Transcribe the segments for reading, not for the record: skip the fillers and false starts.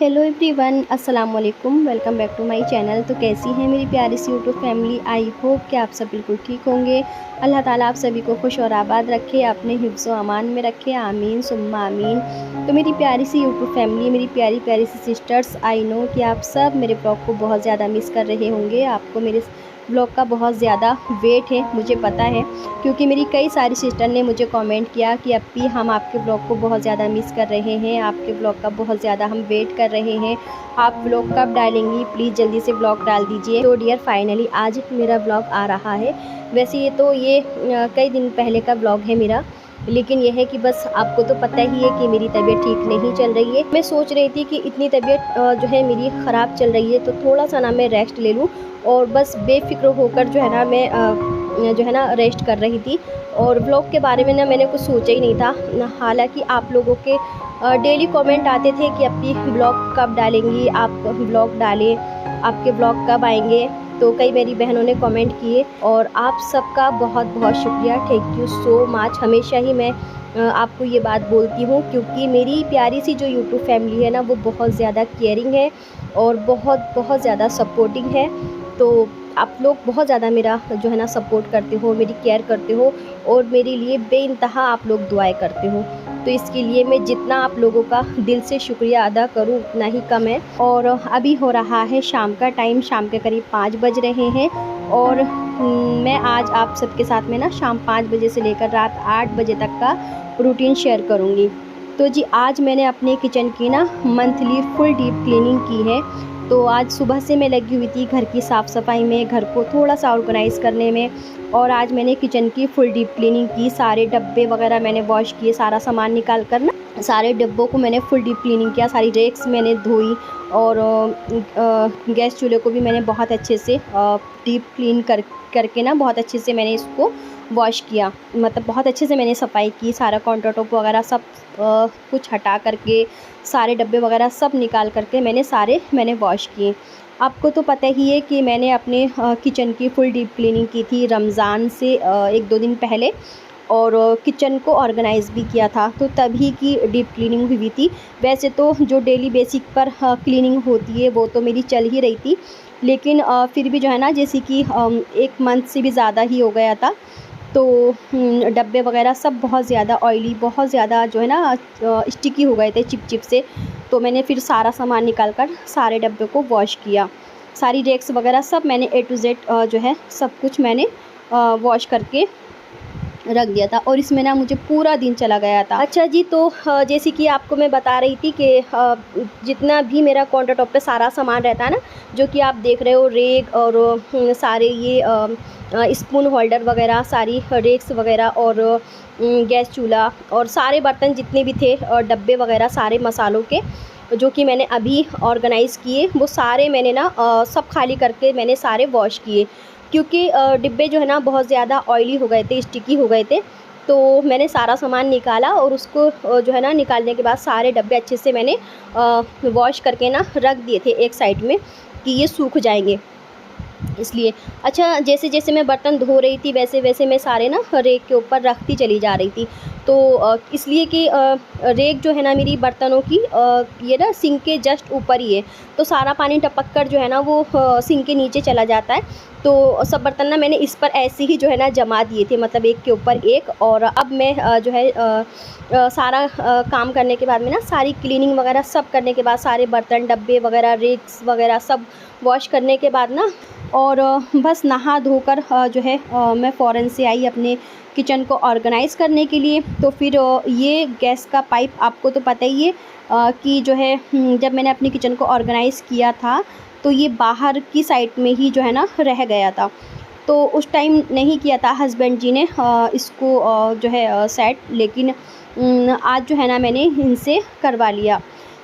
Hello everyone, अस्सलाम वालेकुम। Welcome back to my channel. तो कैसी हैं मेरी प्यारी सी यूट्यूब फैमिली। आई होप कि आप सब बिल्कुल ठीक होंगे। अल्लाह ताला आप सभी को खुश और आबाद रखे, अपने हिफ्ज़ व अमान में रखे। आमीन सुम्मा आमीन। तो मेरी प्यारी सी यूट्यूब फैमिली, मेरी प्यारी प्यारी सी सिस्टर्स, आई नो कि आप सब मेरे ब्लॉग को बहुत ज़्यादा मिस कर रहे होंगे। आपको मेरे ब्लॉग का बहुत ज़्यादा वेट है, मुझे पता है, क्योंकि मेरी कई सारी सिस्टर ने मुझे कमेंट किया कि अप्पी हम आपके ब्लॉग को बहुत ज़्यादा मिस कर रहे हैं, आपके ब्लॉग का बहुत ज़्यादा हम वेट कर रहे हैं, आप ब्लॉग कब डालेंगी, प्लीज़ जल्दी से ब्लॉग डाल दीजिए। तो डियर फाइनली आज मेरा ब्लॉग आ रहा है। वैसे ये कई दिन पहले का ब्लॉग है मेरा, लेकिन यह है कि बस आपको तो पता ही है कि मेरी तबीयत ठीक नहीं चल रही है। मैं सोच रही थी कि इतनी तबीयत जो है मेरी ख़राब चल रही है, तो थोड़ा सा ना मैं रेस्ट ले लूँ और बस बेफ़िक्र होकर जो है ना मैं जो है ना रेस्ट कर रही थी। और ब्लॉग के बारे में ना मैंने कुछ सोचा ही नहीं था। हालांकि आप लोगों के डेली कमेंट आते थे कि अप्पी ब्लॉग कब डालेंगी, आप ब्लॉग डालें, आपके ब्लॉग कब आएंगे। तो कई मेरी बहनों ने कमेंट किए और आप सबका बहुत बहुत शुक्रिया, थैंक यू सो मच। हमेशा ही मैं आपको ये बात बोलती हूँ, क्योंकि मेरी प्यारी सी जो यूट्यूब फैमिली है ना, वो बहुत ज़्यादा केयरिंग है और बहुत बहुत ज़्यादा सपोर्टिंग है। तो आप लोग बहुत ज़्यादा मेरा जो है ना सपोर्ट करते हो, मेरी केयर करते हो और मेरे लिए बेइंतहा आप लोग दुआएं करते हो। तो इसके लिए मैं जितना आप लोगों का दिल से शुक्रिया अदा करूं उतना ही कम है। और अभी हो रहा है शाम का टाइम, शाम के करीब 5 बज रहे हैं और मैं आज आप सबके साथ में ना शाम 5 बजे से लेकर रात 8 बजे तक का रूटीन शेयर करूंगी। तो जी आज मैंने अपने किचन की ना मंथली फुल डीप क्लीनिंग की है। तो आज सुबह से मैं लगी हुई थी घर की साफ़ सफाई में, घर को थोड़ा सा ऑर्गेनाइज़ करने में। और आज मैंने किचन की फुल डीप क्लीनिंग की, सारे डब्बे वगैरह मैंने वॉश किए, सारा सामान निकाल कर ना सारे डब्बों को मैंने फुल डीप क्लीनिंग किया, सारी रेक्स मैंने धोई और गैस चूल्हे को भी मैंने बहुत अच्छे से डीप क्लीन करके ना बहुत अच्छे से मैंने इसको वॉश किया। मतलब बहुत अच्छे से मैंने सफाई की, सारा काउंटर टॉप वगैरह सब कुछ हटा करके, सारे डब्बे वगैरह सब निकाल करके मैंने वॉश किए। आपको तो पता ही है कि मैंने अपने किचन की फुल डीप क्लीनिंग की थी रमज़ान से 1-2 दिन पहले, और किचन को ऑर्गेनाइज़ भी किया था, तो तभी की डीप क्लीनिंग हुई थी। वैसे तो जो डेली बेसिक पर क्लीनिंग होती है वो तो मेरी चल ही रही थी, लेकिन फिर भी जो है ना जैसे कि 1 मंथ से भी ज़्यादा ही हो गया था। तो डब्बे वगैरह सब बहुत ज़्यादा ऑयली, बहुत ज़्यादा जो है ना स्टिकी हो गए थे चिप से। तो मैंने फिर सारा सामान निकाल कर सारे डब्बे को वॉश किया, सारी रेक्स वगैरह सब मैंने ए टू जेड जो है सब कुछ मैंने वॉश करके रख दिया था। और इसमें ना मुझे पूरा दिन चला गया था। अच्छा जी, तो जैसे कि आपको मैं बता रही थी कि जितना भी मेरा काउंटर टॉप पे सारा सामान रहता है ना, जो कि आप देख रहे हो, रेक और सारे ये स्पून होल्डर वगैरह, सारी रेक्स वगैरह और गैस चूल्हा और सारे बर्तन जितने भी थे और डब्बे वगैरह सारे मसालों के जो कि मैंने अभी ऑर्गेनाइज़ किए, वो सारे मैंने ना सब खाली करके मैंने सारे वॉश किए। क्योंकि डिब्बे जो है ना बहुत ज़्यादा ऑयली हो गए थे, स्टिकी हो गए थे। तो मैंने सारा सामान निकाला और उसको जो है ना निकालने के बाद सारे डब्बे अच्छे से मैंने वॉश करके ना रख दिए थे एक साइड में कि ये सूख जाएंगे, इसलिए। अच्छा, जैसे जैसे मैं बर्तन धो रही थी वैसे वैसे मैं सारे ना रेक के ऊपर रखती चली जा रही थी। तो इसलिए कि रेक जो है ना मेरी बर्तनों की ये ना सिंक के जस्ट ऊपर ही है, तो सारा पानी टपक कर जो है ना वो सिंक के नीचे चला जाता है। तो सब बर्तन ना मैंने इस पर ऐसे ही जो है ना जमा दिए थे, मतलब एक के ऊपर एक। और अब मैं जो है सारा काम करने के बाद में ना सारी क्लीनिंग वगैरह सब करने के बाद, सारे बर्तन डब्बे वगैरह रेक्स वगैरह सब वॉश करने के बाद ना, और बस नहा धोकर जो है मैं फ़ौरन से आई अपने किचन को ऑर्गेनाइज़ करने के लिए। तो फिर ये गैस का पाइप आपको तो पता ही है कि जो है जब मैंने अपने किचन को ऑर्गेनाइज़ किया था तो ये बाहर की साइड में ही जो है ना रह गया था। तो उस टाइम नहीं किया था हस्बैंड जी ने इसको जो है सेट, लेकिन आज जो है ना मैंने इनसे करवा लिया।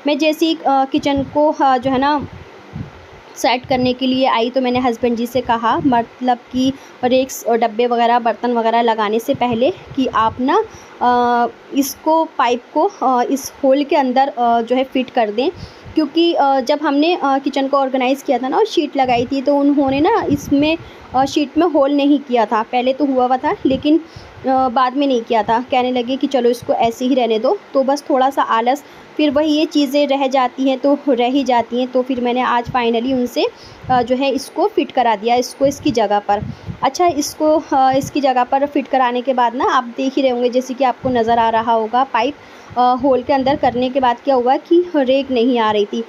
मैं जैसे ही किचन को जो है ना सेट करने के लिए आई तो मैंने हस्बैंड जी से कहा, मतलब कि रेक्स और डब्बे वगैरह बर्तन वगैरह लगाने से पहले, कि आप ना इसको पाइप को इस होल के अंदर जो है फिट कर दें, क्योंकि जब हमने किचन को ऑर्गेनाइज़ किया था ना और शीट लगाई थी, तो उन्होंने ना इसमें शीट में होल नहीं किया था। पहले तो हुआ था, लेकिन बाद में नहीं किया था। कहने लगे कि चलो इसको ऐसे ही रहने दो। तो बस थोड़ा-सा आलस, फिर वही ये चीज़ें रह जाती हैं तो रह ही जाती हैं। तो फिर मैंने आज फाइनली उनसे जो है इसको फ़िट करा दिया, इसको इसकी जगह पर। अच्छा, इसको इसकी जगह पर फ़िट कराने के बाद ना आप देख ही रहे होंगे, जैसे कि आपको नज़र आ रहा होगा पाइप होल के अंदर करने के बाद क्या हुआ कि रेक नहीं आ रही थी।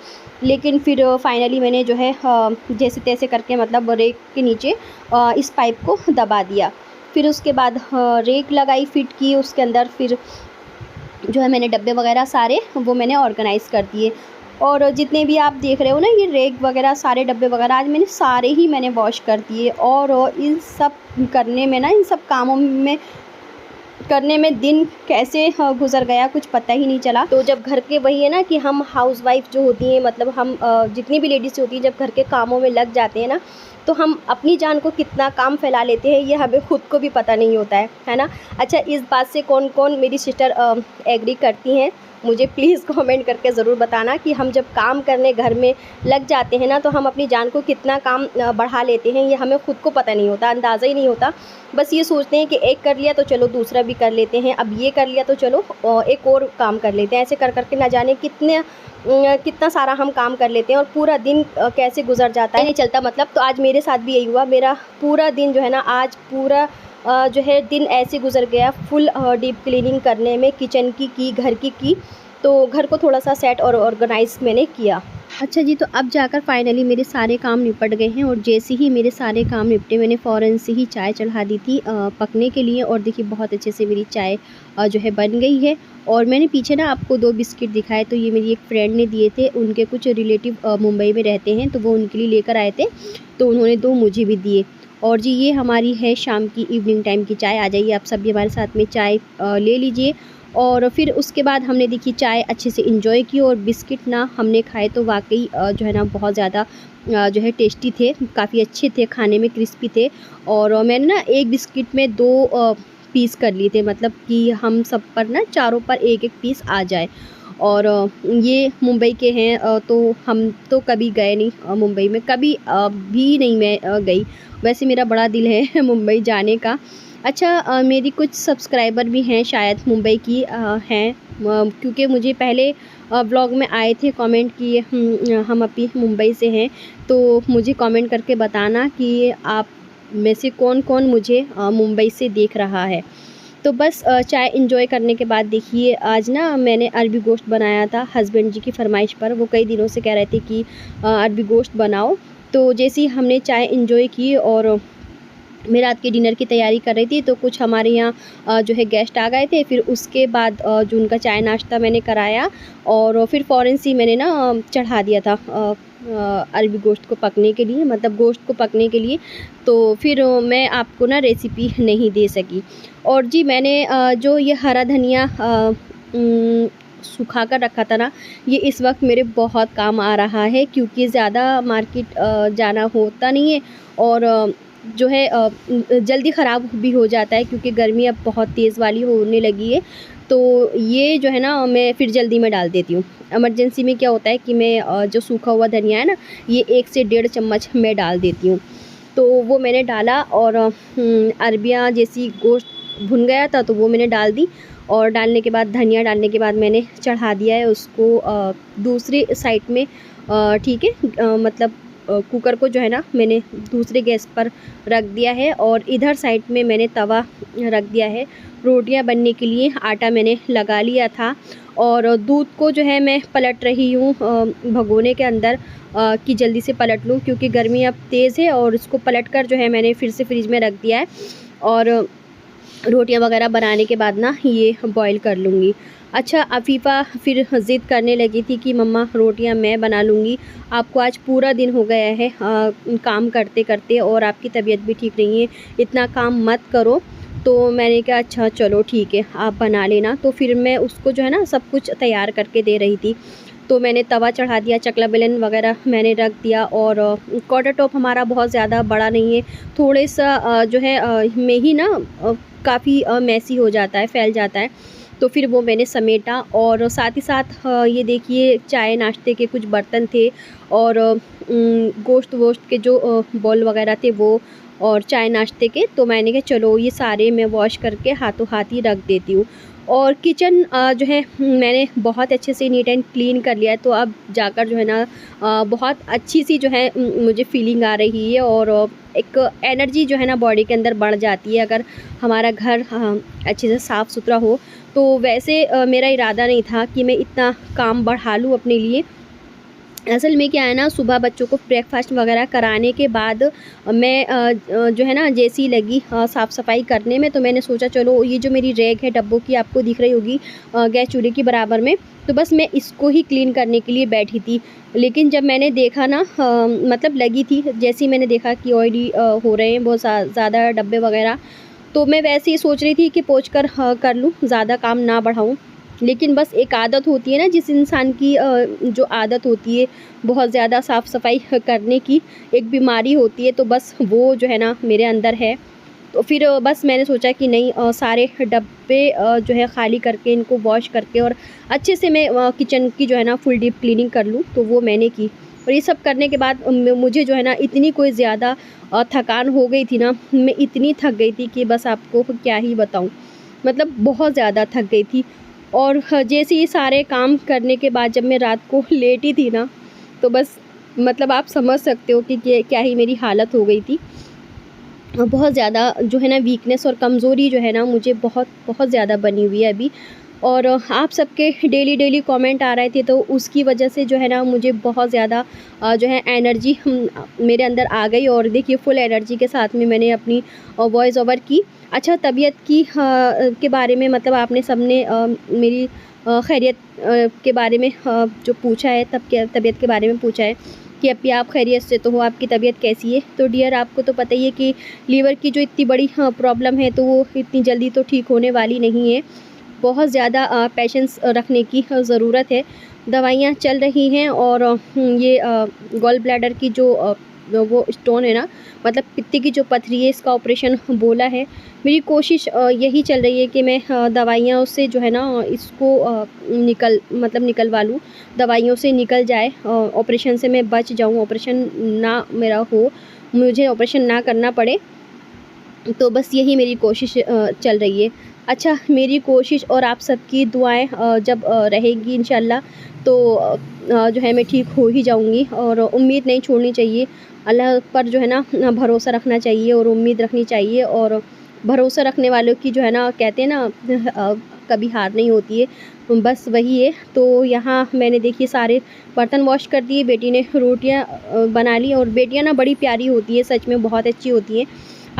लेकिन फिर फाइनली मैंने जो है जैसे-तैसे करके मतलब रेक के नीचे इस पाइप को दबा दिया। फिर उसके बाद रेक लगाई, फ़िट की उसके अंदर। फिर जो है मैंने डब्बे वग़ैरह सारे वो मैंने ऑर्गेनाइज़ कर दिए। और जितने भी आप देख रहे हो ना, ये रेक वग़ैरह सारे डब्बे वग़ैरह आज मैंने सारे ही मैंने वॉश कर दिए। और इन सब करने में ना, इन सब कामों में करने में दिन कैसे गुज़र गया कुछ पता ही नहीं चला। तो जब घर के वही है ना कि हम हाउसवाइफ़ जो होती हैं, मतलब हम जितनी भी लेडीज़ होती हैं, जब घर के कामों में लग जाते हैं ना, तो हम अपनी जान को कितना काम फैला लेते हैं, ये हमें खुद को भी पता नहीं होता है ना। अच्छा, इस बात से कौन-कौन मेरी सिस्टर एग्री करती हैं, मुझे प्लीज़ कमेंट करके ज़रूर बताना कि हम जब काम करने घर में लग जाते हैं ना, तो हम अपनी जान को कितना काम बढ़ा लेते हैं, ये हमें खुद को पता नहीं होता, अंदाज़ा ही नहीं होता। बस ये सोचते हैं कि एक कर लिया तो चलो दूसरा भी कर लेते हैं, अब ये कर लिया तो चलो एक और काम कर लेते हैं। ऐसे कर के ना जाने कितना सारा हम काम कर लेते हैं और पूरा दिन कैसे गुज़र जाता है नहीं चलता। मतलब तो आज मेरे साथ भी यही हुआ। मेरा पूरा दिन जो है ना, आज पूरा जो है दिन ऐसे गुज़र गया, फुल डीप क्लीनिंग करने में, किचन की घर की। तो घर को थोड़ा-सा सेट और ऑर्गेनाइज़ मैंने किया। अच्छा जी, तो अब जाकर फाइनली मेरे सारे काम निपट गए हैं। और जैसे ही मेरे सारे काम निपटे, मैंने फ़ौरन से ही चाय चढ़ा दी थी पकने के लिए। और देखिए बहुत अच्छे से मेरी चाय जो है बन गई है। और मैंने पीछे ना आपको 2 बिस्किट दिखाए, तो ये मेरी एक फ्रेंड ने दिए थे। उनके कुछ रिलेटिव मुंबई में रहते हैं, तो वो उनके लिए लेकर आए थे, तो उन्होंने 2 मुझे भी दिए। और जी, ये हमारी है शाम की इवनिंग टाइम की चाय। आ जाइए आप सब भी हमारे साथ में चाय ले लीजिए। और फिर उसके बाद हमने देखिए चाय अच्छे से एंजॉय की। और बिस्किट ना हमने खाए तो वाक़ई जो है ना बहुत ज़्यादा जो है टेस्टी थे, काफ़ी अच्छे थे, खाने में क्रिस्पी थे। और मैंने ना एक बिस्किट में 2 पीस कर लिए थे, मतलब कि हम सब पर ना चारों पर एक-एक पीस आ जाए। और ये मुंबई के हैं, तो हम तो कभी गए नहीं मुंबई में, कभी भी नहीं मैं गई। वैसे मेरा बड़ा दिल है मुंबई जाने का। अच्छा, मेरी कुछ सब्सक्राइबर भी हैं शायद मुंबई की हैं, क्योंकि मुझे पहले व्लॉग में आए थे कमेंट कि हम अभी मुंबई से हैं। तो मुझे कमेंट करके बताना कि आप में से कौन-कौन मुझे मुंबई से देख रहा है। तो बस चाय एंजॉय करने के बाद देखिए आज ना मैंने अरबी गोश्त बनाया था हस्बैंड जी की फ़रमाइश पर। वो कई दिनों से कह रहे थे कि अरबी गोश्त बनाओ। तो जैसे ही हमने चाय एंजॉय की और मैं रात के डिनर की तैयारी कर रही थी, तो कुछ हमारे यहाँ जो है गेस्ट आ गए थे। फिर उसके बाद जो उनका चाय नाश्ता मैंने कराया। और फिर फ़ौरन से मैंने ना चढ़ा दिया था अरबी गोश्त को पकने के लिए, मतलब गोश्त को पकने के लिए। तो फिर मैं आपको ना रेसिपी नहीं दे सकी। और जी, मैंने जो ये हरा धनिया सुखा कर रखा था ना, ये इस वक्त मेरे बहुत काम आ रहा है, क्योंकि ज़्यादा मार्केट जाना होता नहीं है। और जो है जल्दी ख़राब भी हो जाता है, क्योंकि गर्मी अब बहुत तेज़ वाली होने लगी है। तो ये जो है ना मैं फिर जल्दी में डाल देती हूँ। इमरजेंसी में क्या होता है कि मैं जो सूखा हुआ धनिया है ना, ये 1 से 1.5 चम्मच मैं डाल देती हूँ। तो वो मैंने डाला। और अरबियाँ जैसी गोश्त भुन गया था, तो वो मैंने डाल दी। और डालने के बाद धनिया डालने के बाद मैंने चढ़ा दिया है उसको दूसरी साइड में। ठीक है, मतलब कुकर को जो है ना मैंने दूसरे गैस पर रख दिया है। और इधर साइड में मैंने तवा रख दिया है रोटियां बनने के लिए। आटा मैंने लगा लिया था। और दूध को जो है मैं पलट रही हूँ भगोने के अंदर कि जल्दी से पलट लूँ, क्योंकि गर्मी अब तेज़ है। और इसको पलट कर जो है मैंने फिर से फ्रिज में रख दिया है। और रोटियां वगैरह बनाने के बाद ना ये बॉईल कर लूँगी। अच्छा, अफ़ीफ़ा फिर ज़िद करने लगी थी कि मम्मा रोटियां मैं बना लूँगी, आपको आज पूरा दिन हो गया है काम करते करते, और आपकी तबीयत भी ठीक नहीं है, इतना काम मत करो। तो मैंने कहा अच्छा चलो ठीक है, आप बना लेना। तो फिर मैं उसको जो है ना सब कुछ तैयार करके दे रही थी। तो मैंने तवा चढ़ा दिया, चकला बेलन वगैरह मैंने रख दिया। और क्वार्टर टॉप हमारा बहुत ज़्यादा बड़ा नहीं है, थोड़े सा जो है में ही ना काफ़ी मैसी हो जाता है, फैल जाता है। तो फिर वो मैंने समेटा। और साथ ही साथ ये देखिए चाय नाश्ते के कुछ बर्तन थे और गोश्त वोश्त के जो बॉल वगैरह थे वो, और चाय नाश्ते के, तो मैंने कहा चलो ये सारे मैं वॉश करके हाथों हाथ ही रख देती हूँ। और किचन जो है मैंने बहुत अच्छे से नीट एंड क्लीन कर लिया है। तो अब जाकर जो है ना बहुत अच्छी सी जो है मुझे फीलिंग आ रही है, और एक एनर्जी जो है ना बॉडी के अंदर बढ़ जाती है अगर हमारा घर अच्छे से साफ़ सुथरा हो। तो वैसे मेरा इरादा नहीं था कि मैं इतना काम बढ़ा लूँ अपने लिए। असल में क्या है ना, सुबह बच्चों को ब्रेकफास्ट वगैरह कराने के बाद मैं जो है ना जैसी लगी साफ़ सफाई करने में, तो मैंने सोचा चलो ये जो मेरी रैक है डब्बों की आपको दिख रही होगी गैस चूल्हे की बराबर में, तो बस मैं इसको ही क्लीन करने के लिए बैठी थी। लेकिन जब मैंने देखा ना मतलब लगी थी, जैसे ही मैंने देखा कि ऑयली हो रहे हैं बहुत ज़्यादा डब्बे वगैरह, तो मैं वैसे ही सोच रही थी कि पोंछ कर कर लूँ, ज़्यादा काम ना बढ़ाऊँ। लेकिन बस एक आदत होती है ना जिस इंसान की जो आदत होती है बहुत ज़्यादा साफ़ सफाई करने की, एक बीमारी होती है, तो बस वो जो है ना मेरे अंदर है। तो फिर बस मैंने सोचा कि नहीं सारे डब्बे जो है ख़ाली करके इनको वॉश करके और अच्छे से मैं किचन की जो है ना फुल डीप क्लीनिंग कर लूँ, तो वो मैंने की। और ये सब करने के बाद मुझे जो है ना इतनी कोई ज़्यादा थकान हो गई थी ना, मैं इतनी थक गई थी कि बस आपको क्या ही बताऊँ, मतलब बहुत ज़्यादा थक गई थी। और जैसे ही सारे काम करने के बाद जब मैं रात को लेटी थी ना, तो बस मतलब आप समझ सकते हो कि क्या ही मेरी हालत हो गई थी। बहुत ज़्यादा जो है ना वीकनेस और कमज़ोरी जो है ना मुझे बहुत बहुत ज़्यादा बनी हुई है अभी। और आप सबके डेली कमेंट आ रहे थे, तो उसकी वजह से जो है ना मुझे बहुत ज़्यादा जो है एनर्जी मेरे अंदर आ गई। और देखिए फुल एनर्जी के साथ में मैंने अपनी वॉइस ओवर की। अच्छा, तबीयत की के बारे में मतलब आपने सबने मेरी खैरियत के बारे में जो पूछा है, तब क्या तबीयत के बारे में पूछा है कि अभी आप खैरियत से तो हो, आपकी तबीयत कैसी है? तो डियर आपको तो पता ही है कि लीवर की जो इतनी बड़ी प्रॉब्लम है, तो वो इतनी जल्दी तो ठीक होने वाली नहीं है। बहुत ज़्यादा पेशेंस रखने की ज़रूरत है। दवाइयाँ चल रही हैं, और ये गॉल ब्लैडर की जो वो स्टोन है ना, मतलब पित्ती की जो पथरी है, इसका ऑपरेशन बोला है। मेरी कोशिश यही चल रही है कि मैं दवाइयों से जो है ना इसको निकलवा लूँ, दवाइयों से निकल जाए, ऑपरेशन से मैं बच जाऊँ, ऑपरेशन ना मेरा हो, मुझे ऑपरेशन ना करना पड़े। तो बस यही मेरी कोशिश चल रही है। अच्छा, मेरी कोशिश और आप सबकी दुआएँ जब रहेंगी इंशाल्लाह, तो जो है मैं ठीक हो ही जाऊँगी। और उम्मीद नहीं छोड़नी चाहिए, अल्लाह पर जो है ना भरोसा रखना चाहिए और उम्मीद रखनी चाहिए। और भरोसा रखने वालों की जो है ना कहते हैं ना कभी हार नहीं होती है, बस वही है। तो यहाँ मैंने देखिए सारे बर्तन वॉश कर दिए, बेटी ने रोटियाँ बना ली। और बेटियाँ ना बड़ी प्यारी होती है, सच में बहुत अच्छी होती हैं।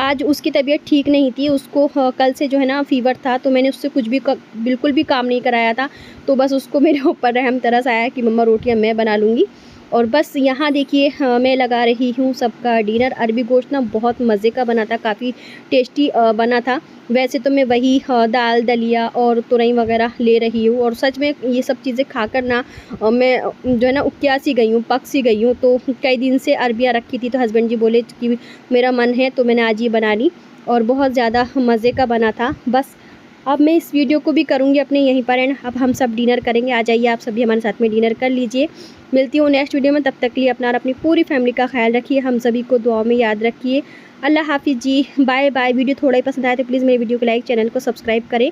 आज उसकी तबीयत ठीक नहीं थी, उसको कल से जो है ना फ़ीवर था, तो मैंने उससे कुछ भी बिल्कुल भी काम नहीं कराया था। तो बस उसको मेरे ऊपर रहम तरस आया कि मम्मा रोटियाँ मैं बना लूँगी। और बस यहाँ देखिए मैं लगा रही हूँ सबका डिनर। अरबी गोश्त ना बहुत मज़े का बना था, काफ़ी टेस्टी बना था। वैसे तो मैं वही दाल दलिया और तुरई वगैरह ले रही हूँ, और सच में ये सब चीज़ें खाकर ना मैं जो है ना उक्या सी गई हूँ, पक सी गई हूँ। तो कई दिन से अरबियाँ रखी थी, तो हस्बैंड जी बोले कि मेरा मन है, तो मैंने आज ये बना ली, और बहुत ज़्यादा मज़े का बना था। बस अब मैं इस वीडियो को भी करूँगी अपने यहीं पर एंड। अब हम सब डिनर करेंगे, आ जाइए आप सभी हमारे साथ में डिनर कर लीजिए। मिलती हूँ नेक्स्ट वीडियो में, तब तक के लिए अपना और अपनी पूरी फैमिली का ख्याल रखिए, हम सभी को दुआ में याद रखिए। अल्लाह हाफ़िज़ जी, बाय बाय। वीडियो थोड़ा ही पसंद आया तो प्लीज़ मेरे वीडियो को लाइक, चैनल को सब्सक्राइब करें।